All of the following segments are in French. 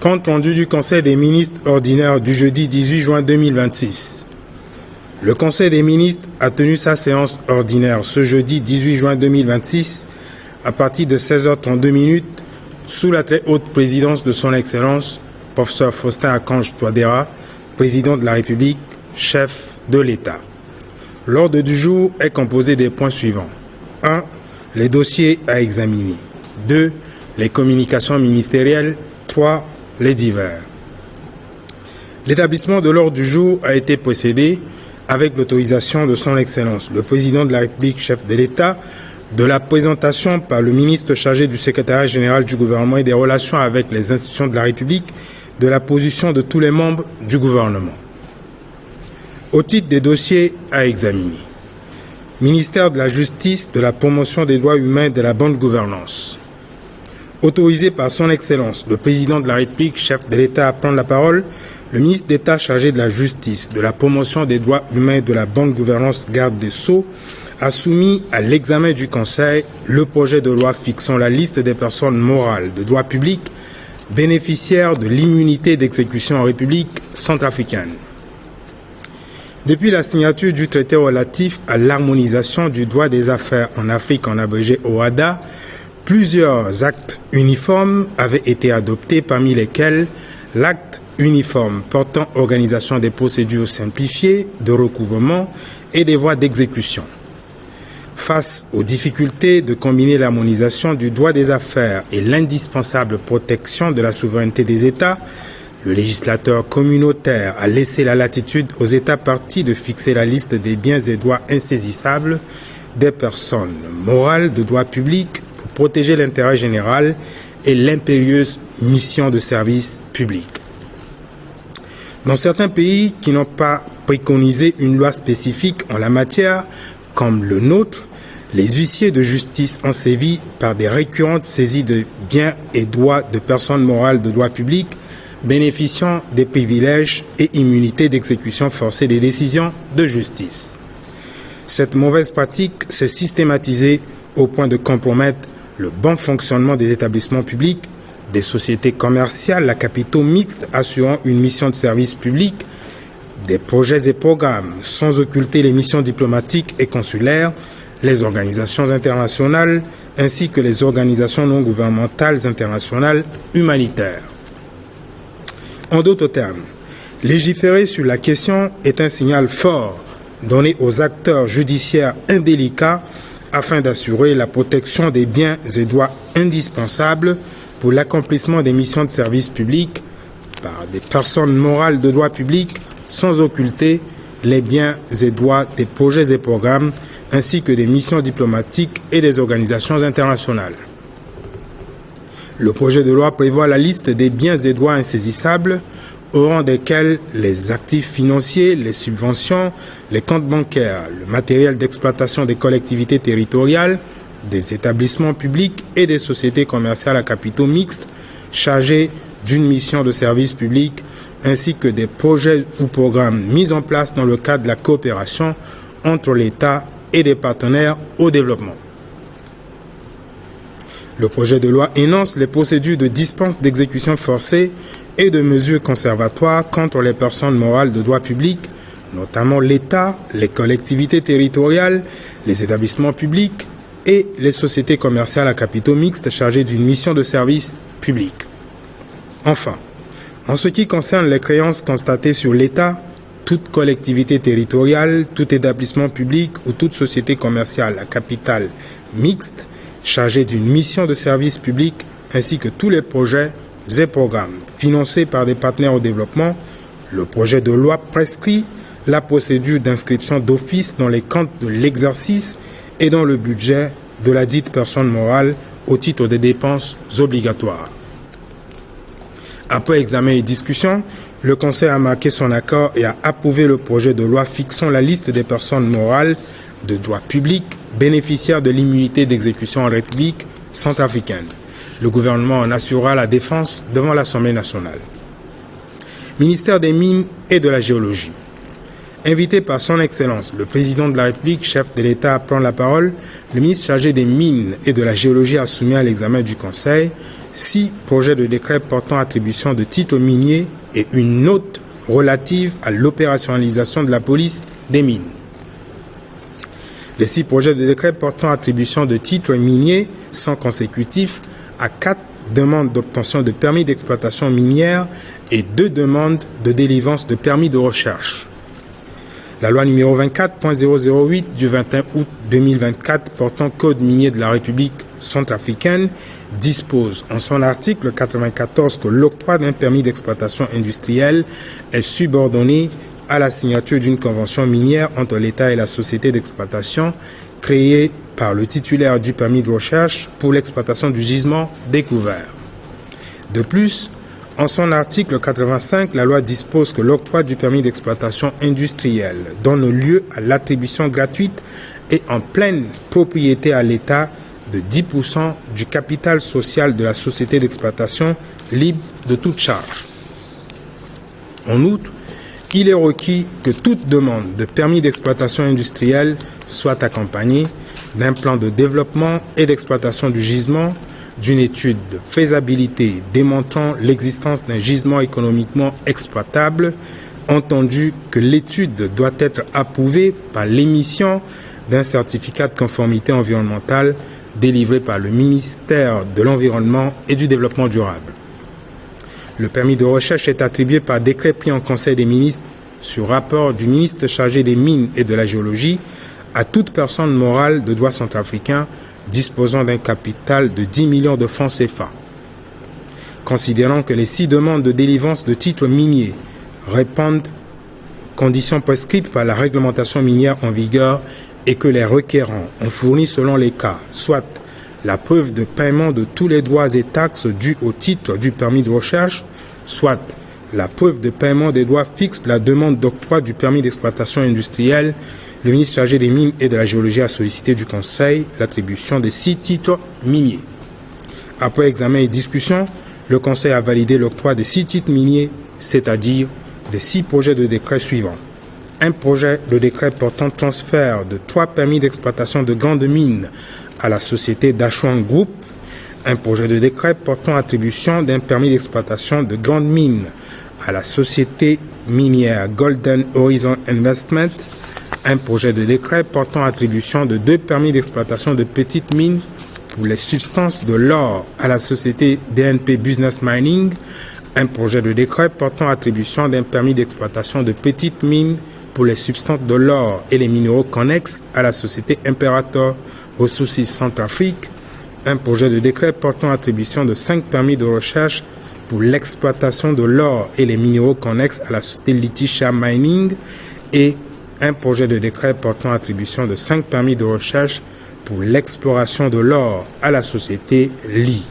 Compte rendu du Conseil des ministres ordinaire du jeudi 18 juin 2026. Le Conseil des ministres a tenu sa séance ordinaire ce jeudi 18 juin 2026 à partir de 16h32 sous la très haute présidence de son Excellence, professeur Faustin Archange Touadéra, président de la République, chef de l'État. L'ordre du jour est composé des points suivants. 1. Les dossiers à examiner. 2. Les communications ministérielles. 3. Les divers. L'établissement de l'ordre du jour a été précédé, avec l'autorisation de son Excellence, le président de la République, chef de l'État, de la présentation par le ministre chargé du secrétariat général du gouvernement et des relations avec les institutions de la République de la position de tous les membres du gouvernement. Au titre des dossiers à examiner. Ministère de la Justice, de la promotion des droits humains et de la bonne gouvernance. Autorisé par son Excellence, le président de la République, chef de l'État, à prendre la parole, le ministre d'État chargé de la Justice, de la promotion des droits humains et de la bonne gouvernance, garde des Sceaux, a soumis à l'examen du Conseil le projet de loi fixant la liste des personnes morales de droit public bénéficiaires de l'immunité d'exécution en République centrafricaine. Depuis la signature du traité relatif à l'harmonisation du droit des affaires en Afrique, en abrégé OHADA, plusieurs actes uniformes avaient été adoptés, parmi lesquels l'acte uniforme portant organisation des procédures simplifiées de recouvrement et des voies d'exécution. Face aux difficultés de combiner l'harmonisation du droit des affaires et l'indispensable protection de la souveraineté des États, le législateur communautaire a laissé la latitude aux États parties de fixer la liste des biens et droits insaisissables des personnes morales de droit public pour protéger l'intérêt général et l'impérieuse mission de service public. Dans certains pays qui n'ont pas préconisé une loi spécifique en la matière, comme le nôtre, les huissiers de justice ont sévi par des récurrentes saisies de biens et droits de personnes morales de droit public bénéficiant des privilèges et immunités d'exécution forcée des décisions de justice. Cette mauvaise pratique s'est systématisée au point de compromettre le bon fonctionnement des établissements publics, des sociétés commerciales à capitaux mixtes assurant une mission de service public, des projets et programmes sans occulter les missions diplomatiques et consulaires, les organisations internationales ainsi que les organisations non gouvernementales internationales humanitaires. En d'autres termes, légiférer sur la question est un signal fort donné aux acteurs judiciaires indélicats afin d'assurer la protection des biens et droits indispensables pour l'accomplissement des missions de service public par des personnes morales de droit public sans occulter les biens et droits des projets et programmes ainsi que des missions diplomatiques et des organisations internationales. Le projet de loi prévoit la liste des biens et droits insaisissables au rang desquels les actifs financiers, les subventions, les comptes bancaires, le matériel d'exploitation des collectivités territoriales, des établissements publics et des sociétés commerciales à capitaux mixtes chargés d'une mission de service public, ainsi que des projets ou programmes mis en place dans le cadre de la coopération entre l'État et des partenaires au développement. Le projet de loi énonce les procédures de dispense d'exécution forcée et de mesures conservatoires contre les personnes morales de droit public, notamment l'État, les collectivités territoriales, les établissements publics et les sociétés commerciales à capitaux mixtes chargées d'une mission de service public. Enfin, en ce qui concerne les créances constatées sur l'État, toute collectivité territoriale, tout établissement public ou toute société commerciale à capital mixte chargée d'une mission de service public ainsi que tous les projets et programmes financés par des partenaires au développement, le projet de loi prescrit la procédure d'inscription d'office dans les comptes de l'exercice et dans le budget de la dite personne morale au titre des dépenses obligatoires. Après examen et discussion, le Conseil a marqué son accord et a approuvé le projet de loi fixant la liste des personnes morales de droit public bénéficiaires de l'immunité d'exécution en République centrafricaine. Le gouvernement en assurera la défense devant l'Assemblée nationale. Ministère des Mines et de la Géologie. Invité par son Excellence, le président de la République, chef de l'État, à prendre la parole, le ministre chargé des Mines et de la Géologie a soumis à l'examen du Conseil 6 projets de décret portant attribution de titres miniers et une note relative à l'opérationnalisation de la police des mines. Les 6 projets de décret portant attribution de titres miniers sont consécutifs à 4 demandes d'obtention de permis d'exploitation minière et 2 demandes de délivrance de permis de recherche. La loi numéro 24.008 du 21 août 2024 portant Code minier de la République centrafricaine dispose en son article 94 que l'octroi d'un permis d'exploitation industrielle est subordonné à la signature d'une convention minière entre l'État et la société d'exploitation créée par le titulaire du permis de recherche pour l'exploitation du gisement découvert. De plus, en son article 85, la loi dispose que l'octroi du permis d'exploitation industrielle donne lieu à l'attribution gratuite et en pleine propriété à l'État de 10% du capital social de la société d'exploitation libre de toute charge. En outre, il est requis que toute demande de permis d'exploitation industrielle soit accompagnée d'un plan de développement et d'exploitation du gisement, d'une étude de faisabilité démontrant l'existence d'un gisement économiquement exploitable, entendu que l'étude doit être approuvée par l'émission d'un certificat de conformité environnementale délivré par le ministère de l'Environnement et du Développement durable. Le permis de recherche est attribué par décret pris en Conseil des ministres sur rapport du ministre chargé des Mines et de la Géologie à toute personne morale de droit centrafricain disposant d'un capital de 10 millions de francs CFA. Considérant que les 6 demandes de délivrance de titres miniers répondent aux conditions prescrites par la réglementation minière en vigueur et que les requérants ont fourni selon les cas, soit la preuve de paiement de tous les droits et taxes dus au titre du permis de recherche, soit la preuve de paiement des droits fixes de la demande d'octroi du permis d'exploitation industrielle, le ministre chargé des Mines et de la Géologie a sollicité du Conseil l'attribution des 6 titres miniers. Après examen et discussion, le Conseil a validé l'octroi des 6 titres miniers, c'est-à-dire des 6 projets de décret suivants. Un projet de décret portant transfert de 3 permis d'exploitation de grandes mines à la société Dachouan Group, un projet de décret portant attribution d'un permis d'exploitation de grandes mines à la société minière Golden Horizon Investment, un projet de décret portant attribution de 2 permis d'exploitation de petites mines pour les substances de l'or à la société DNP Business Mining, un projet de décret portant attribution d'un permis d'exploitation de petites mines pour les substances de l'or et les minéraux connexes à la société Imperator Resources Centrafrique, un projet de décret portant attribution de 5 permis de recherche pour l'exploitation de l'or et les minéraux connexes à la société Litisha Mining et un projet de décret portant attribution de 5 permis de recherche pour l'exploration de l'or à la société LI.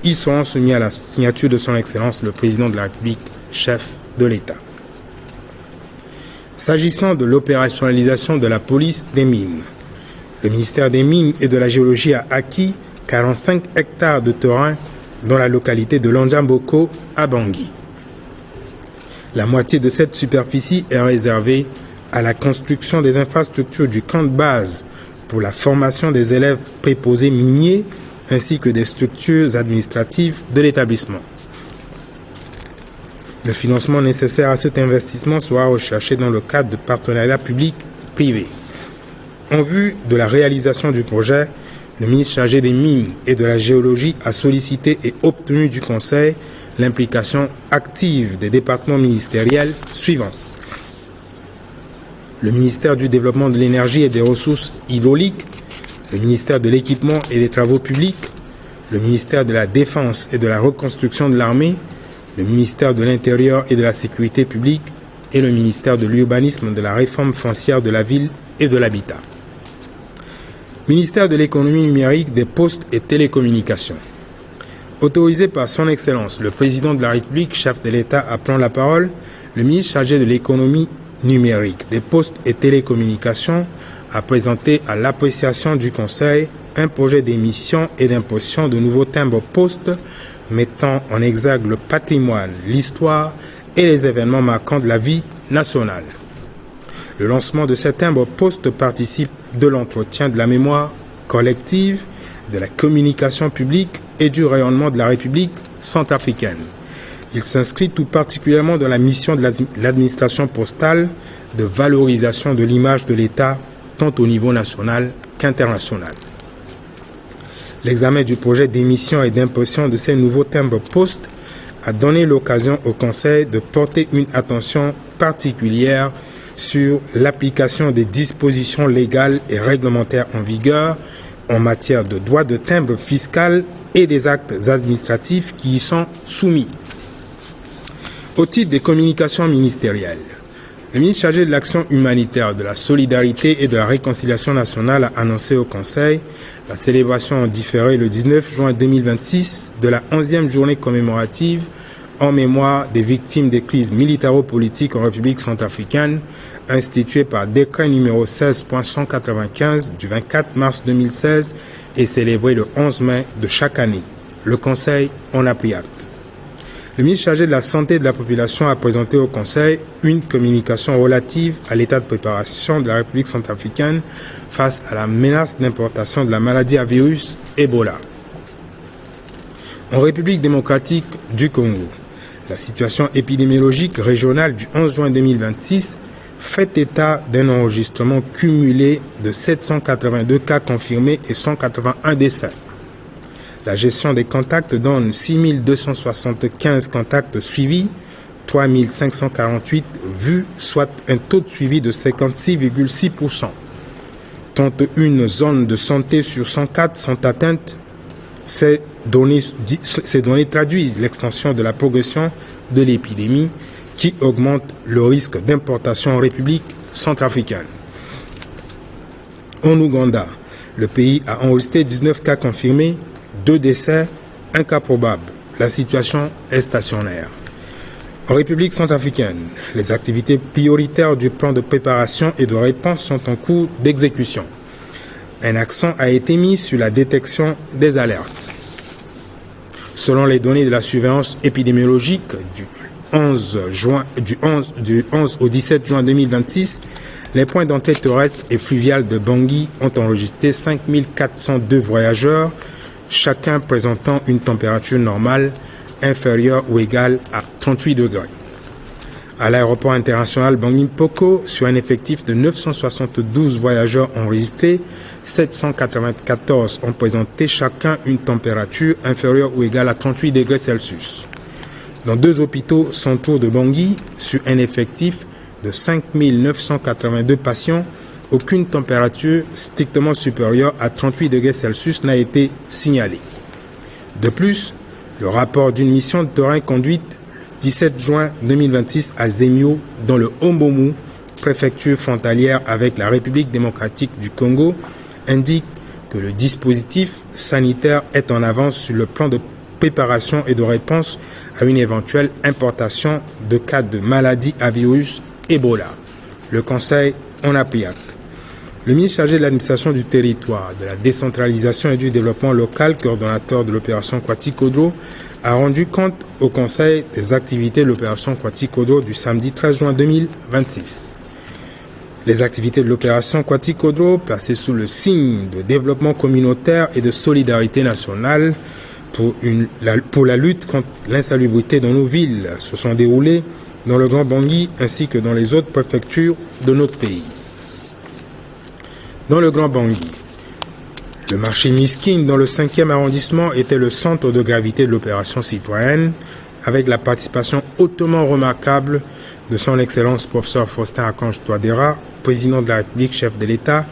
Ils seront soumis à la signature de son Excellence le Président de la République, chef de l'État. S'agissant de l'opérationnalisation de la police des mines, le ministère des Mines et de la Géologie a acquis 45 hectares de terrain dans la localité de Lonjamboko à Bangui. La moitié de cette superficie est réservée à la construction des infrastructures du camp de base pour la formation des élèves préposés miniers ainsi que des structures administratives de l'établissement. Le financement nécessaire à cet investissement sera recherché dans le cadre de partenariats publics-privés. En vue de la réalisation du projet, le ministre chargé des Mines et de la Géologie a sollicité et obtenu du Conseil l'implication active des départements ministériels suivants. Le ministère du Développement de l'énergie et des ressources hydrauliques, le ministère de l'Équipement et des Travaux publics, le ministère de la Défense et de la Reconstruction de l'armée, le ministère de l'Intérieur et de la Sécurité publique et le ministère de l'Urbanisme, de la Réforme foncière de la ville et de l'Habitat. Ministère de l'économie numérique, des postes et télécommunications. Autorisé par son Excellence, le Président de la République, chef de l'État appelant la parole, le ministre chargé de l'économie numérique, des postes et télécommunications a présenté à l'appréciation du Conseil un projet d'émission et d'imposition de nouveaux timbres postes mettant en exergue le patrimoine, l'histoire et les événements marquants de la vie nationale. Le lancement de ces timbres postes participe de l'entretien de la mémoire collective, de la communication publique et du rayonnement de la République centrafricaine. Il s'inscrit tout particulièrement dans la mission de l'administration postale de valorisation de l'image de l'État tant au niveau national qu'international. L'examen du projet d'émission et d'imposition de ces nouveaux timbres-poste a donné l'occasion au Conseil de porter une attention particulière sur l'application des dispositions légales et réglementaires en vigueur en matière de droit de timbre fiscal et des actes administratifs qui y sont soumis. Au titre des communications ministérielles, le ministre chargé de l'action humanitaire, de la solidarité et de la réconciliation nationale a annoncé au Conseil la célébration en différé le 19 juin 2026 de la 11e journée commémorative en mémoire des victimes des crises militaro-politiques en République centrafricaine, instituée par décret numéro 16.195 du 24 mars 2016 et célébrée le 11 mai de chaque année. Le Conseil en a pris acte. Le ministre chargé de la Santé et de la Population a présenté au Conseil une communication relative à l'état de préparation de la République centrafricaine face à la menace d'importation de la maladie à virus Ebola. En République démocratique du Congo, la situation épidémiologique régionale du 11 juin 2026 fait état d'un enregistrement cumulé de 782 cas confirmés et 181 décès. La gestion des contacts donne 6275 contacts suivis, 3548 vus, soit un taux de suivi de 56,6%. Tant une zone de santé sur 104 sont atteintes, ces données traduisent l'extension de la progression de l'épidémie qui augmente le risque d'importation en République centrafricaine. En Ouganda, le pays a enregistré 19 cas confirmés, 2 décès, 1 cas probable. La situation est stationnaire. En République centrafricaine, les activités prioritaires du plan de préparation et de réponse sont en cours d'exécution. Un accent a été mis sur la détection des alertes. Selon les données de la surveillance épidémiologique du 11 au 17 juin 2026, les points d'entrée terrestre et fluviale de Bangui ont enregistré 5402 voyageurs, chacun présentant une température normale inférieure ou égale à 38 degrés. À l'aéroport international Bangui-Mpoko, sur un effectif de 972 voyageurs enregistrés, 794 ont présenté chacun une température inférieure ou égale à 38 degrés Celsius. Dans 2 hôpitaux centraux de Bangui, sur un effectif de 5982 patients, aucune température strictement supérieure à 38 degrés Celsius n'a été signalée. De plus, le rapport d'une mission de terrain conduite le 17 juin 2026 à Zemio, dans le Hombomu, préfecture frontalière avec la République démocratique du Congo, indique que le dispositif sanitaire est en avance sur le plan de préparation et de réponse à une éventuelle importation de cas de maladie à virus Ebola. Le Conseil en a pris acte. Le ministre chargé de l'administration du territoire, de la décentralisation et du développement local, coordonnateur de l'opération Kwati-Kodro, a rendu compte au Conseil des activités de l'opération Kwati-Kodro du samedi 13 juin 2026. Les activités de l'opération Kwati-Kodro, placées sous le signe de développement communautaire et de solidarité nationale pour la lutte contre l'insalubrité dans nos villes, se sont déroulées dans le Grand Bangui ainsi que dans les autres préfectures de notre pays. Dans le Grand Bangui, le marché Miskine dans le 5e arrondissement était le centre de gravité de l'opération citoyenne, avec la participation hautement remarquable de son Excellence professeur Faustin Archange Touadéra, président de la République, chef de l'État,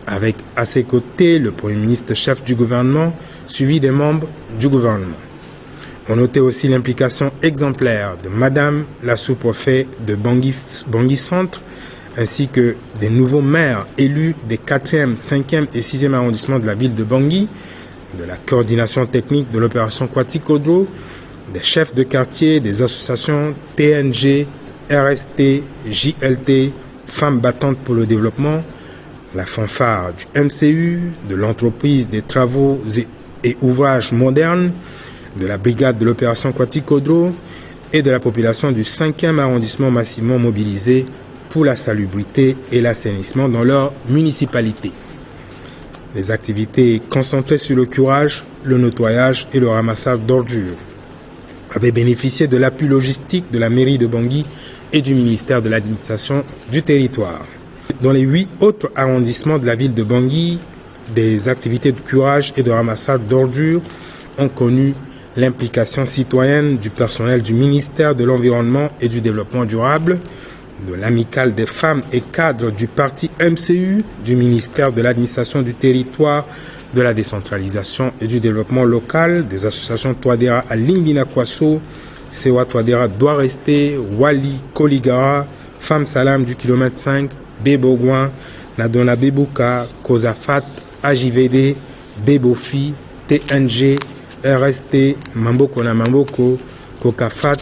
avec à ses côtés le Premier ministre chef du gouvernement, suivi des membres du gouvernement. On notait aussi l'implication exemplaire de Madame la sous-préfet de Bangui Centre, ainsi que des nouveaux maires élus des 4e, 5e et 6e arrondissements de la ville de Bangui, de la coordination technique de l'opération Kwati-Kodro, des chefs de quartier, des associations TNG, RST, JLT, Femmes battantes pour le développement, la fanfare du MCU, de l'entreprise des travaux et ouvrages modernes, de la brigade de l'opération Kwati-Kodro et de la population du 5e arrondissement massivement mobilisée pour la salubrité et l'assainissement dans leur municipalité. Les activités concentrées sur le curage le nettoyage et le ramassage d'ordures, avait bénéficié de l'appui logistique de la mairie de Bangui et du ministère de l'administration du territoire. Dans les 8 autres arrondissements de la ville de Bangui, des activités de curage et de ramassage d'ordures ont connu l'implication citoyenne du personnel du ministère de l'Environnement et du Développement durable, de l'Amicale des femmes et cadres du parti MCU, du ministère de l'administration du territoire, de la décentralisation et du développement local, des associations Touadéra à Limbina Kwasso, Sewa Touadéra doit rester, Wali Koligara, Femme Salam du kilomètre 5, Bébogouin, Nadona Bebouka, Kozafat, AJVD, Bebofi, TNG, RST, Mamboko na Mamboko, Kokafat,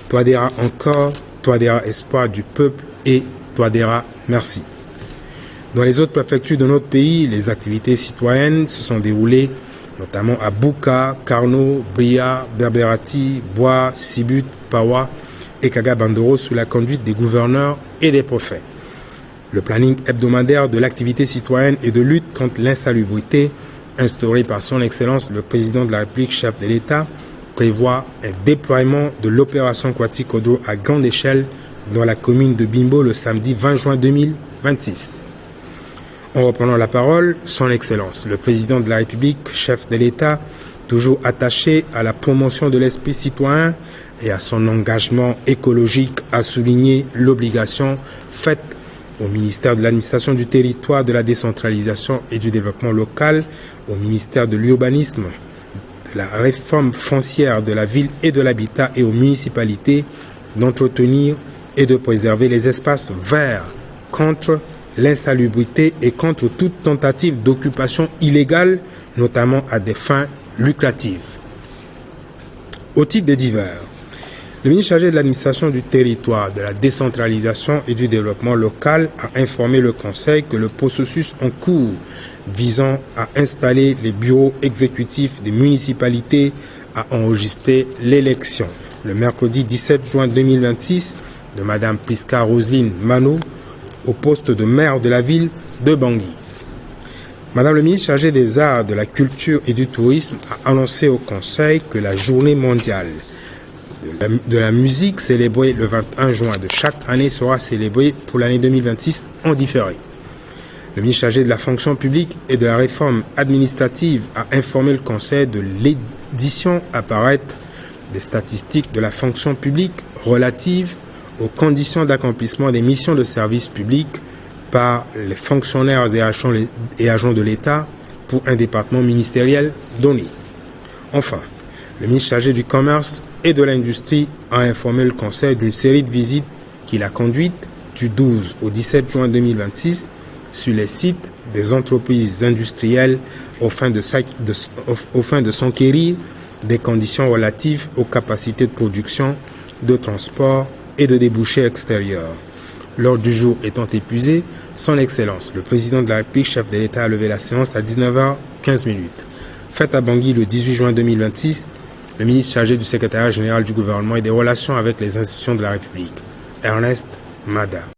Touadéra encore, Touadéra Espoir du peuple et Touadéra Merci. Dans les autres préfectures de notre pays, les activités citoyennes se sont déroulées notamment à Bouka, Carnot, Bria, Berberati, Bois, Sibut, Pawa et Kagabandoro sous la conduite des gouverneurs et des préfets. Le planning hebdomadaire de l'activité citoyenne et de lutte contre l'insalubrité, instauré par son Excellence le Président de la République, chef de l'État, prévoit un déploiement de l'opération Kwati-Kodro à grande échelle dans la commune de Bimbo le samedi 20 juin 2026. En reprenant la parole, son Excellence, le Président de la République, chef de l'État, toujours attaché à la promotion de l'esprit citoyen et à son engagement écologique, a souligné l'obligation faite au ministère de l'Administration du Territoire, de la Décentralisation et du Développement local, au ministère de l'Urbanisme, de la Réforme foncière de la ville et de l'habitat et aux municipalités d'entretenir et de préserver les espaces verts contre l'insalubrité et contre toute tentative d'occupation illégale, notamment à des fins lucratives. Au titre des divers, le ministre chargé de l'administration du territoire, de la décentralisation et du développement local a informé le Conseil que le processus en cours visant à installer les bureaux exécutifs des municipalités a enregistré l'élection le mercredi 17 juin 2026 de Mme Priska Roselyne Mano au poste de maire de la ville de Bangui. Madame le ministre chargé des Arts, de la Culture et du Tourisme a annoncé au Conseil que la journée mondiale de la musique célébrée le 21 juin de chaque année sera célébrée pour l'année 2026 en différé. Le ministre chargé de la fonction publique et de la réforme administrative a informé le Conseil de l'édition à paraître des statistiques de la fonction publique relatives aux conditions d'accomplissement des missions de service public par les fonctionnaires et agents de l'État pour un département ministériel donné. Enfin, le ministre chargé du Commerce et de l'Industrie a informé le Conseil d'une série de visites qu'il a conduites du 12 au 17 juin 2026 sur les sites des entreprises industrielles au fin de s'enquérir des conditions relatives aux capacités de production, de transport et de débouchés extérieurs. L'ordre du jour étant épuisé, son Excellence, le Président de la République, chef de l'État, a levé la séance à 19h15. Faite à Bangui le 18 juin 2026, le ministre chargé du secrétariat général du gouvernement et des relations avec les institutions de la République, Ernest Mada.